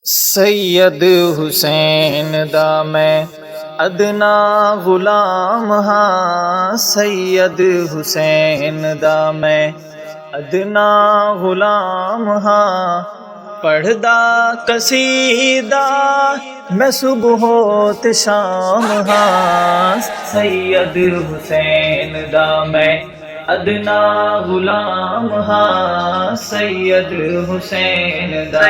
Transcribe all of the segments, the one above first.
سید حسین دا میں ادنا غلام ہاں، سید حسین دا میں ادنا غلام ہاں، پڑھدا قصیدہ میں صبح و شام ہاں، سید حسین دا میں ادنا غلام ہاں، سید حسین دا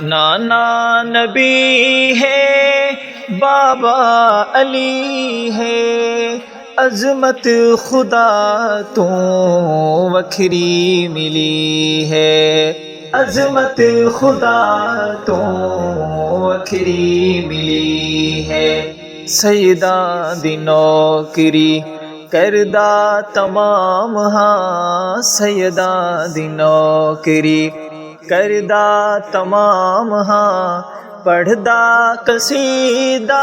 نانا نبی ہے، بابا علی ہے، عظمت خدا تو وکھری ملی ہے، عظمت خدا تو وکھری ملی ہے، سیدہ دی نوکری کردہ تمام ہاں، سیدہ دی نوکری کردہ تمام ہاں، پڑھدا قصیدہ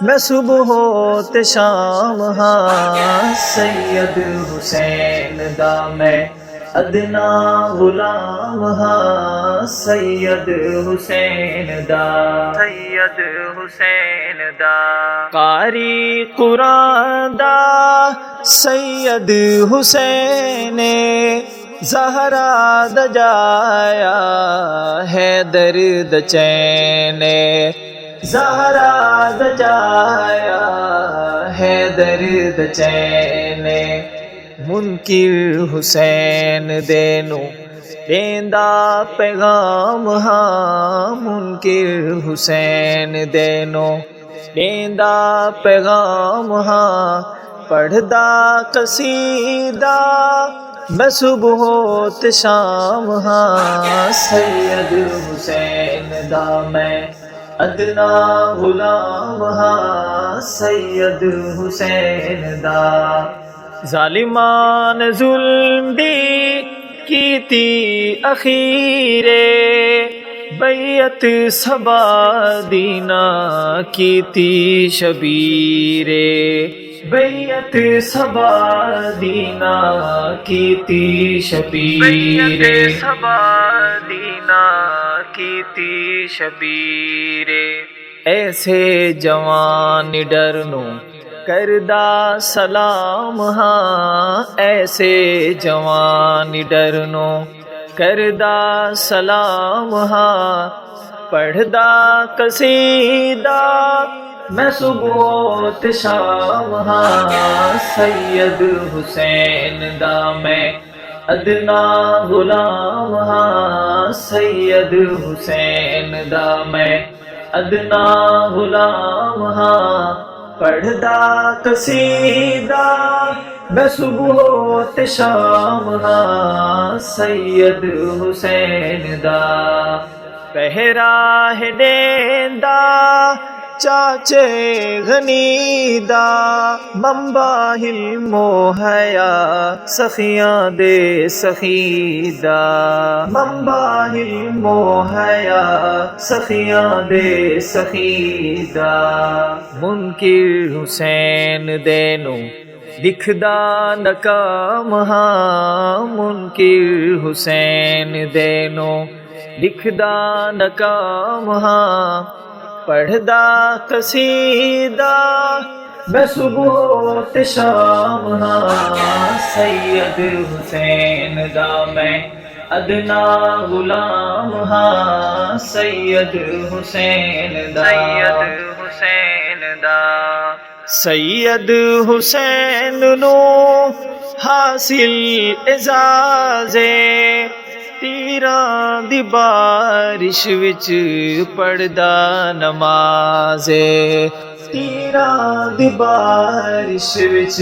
میں صبح و شام ہاں، سید حسین دا میں ادنا غلام ہاں، سید حسین دا قاری قرآن دا سید حسین زہرا دجایا ہے درد چین، زہرا دجایا ہے درد چین، منکر حسین دینو دیندا پیغام ہاں، منکر حسین دینو دیندا پیغام ہاں، پڑھدا قصیدہ میں صبح و شام ہاں، سید حسین دا میں ادنا غلام ہاں، سید حسین دا ظالمان ظلم دی کیتی اخیرے، بیعت صبا دینا کیتی شبیرے، بیعت صبا دینا کیتی شبیرے، ایسے جوان ڈرنو کردہ سلام ہاں، ایسے جوان ڈرنو کردہ سلام ہاں، پڑھدا قصیدہ میں صبح و شام ہاں، سید حسین دا میں ادنا غلام ہاں، سید حسین دا میں ادنا غلام ہاں، پڑھدا قصیدہ میں صبح و شام ہاں، سید حسین دا پہرا ہے دیندا چاچے غنی دا، منبع علم و حیا سخیاں دے سخی دا، منبع علم و حیا سخیاں دے سخی دا، منکر حسین دینو لکھدا ناکام ہاں، منکر حسین دینو لکھدا ناکام ہاں، پڑھدا قصیدہ میں صبح و شام ہاں، سید حسین دا میں ادنا غلام ہاں، سید حسین دا سید حسین نو حاصل اعزازے، تیراں دی بارش وچ پڑھدا نماز، تیراں دی بارش وچ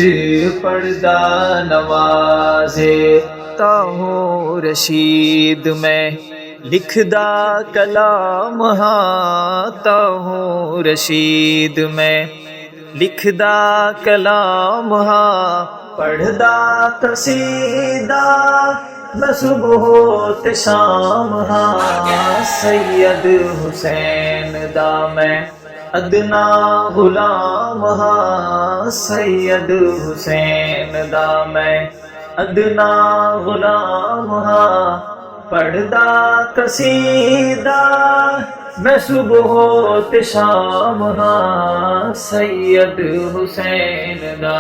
پڑھدا نماز، تاہوں رشید میں لکھدا کلام ہاں، تاہوں رشید میں لکھدا کلام ہاں، پڑھدا قصیدہ میں صبح و شام ہاں، سید حسین دا میں ادنا غلام ہاں، سید حسین دا میں ادنا غلام ہاں، پڑھدا قصیدہ میں صبح تے شام ہاں سید حسین دا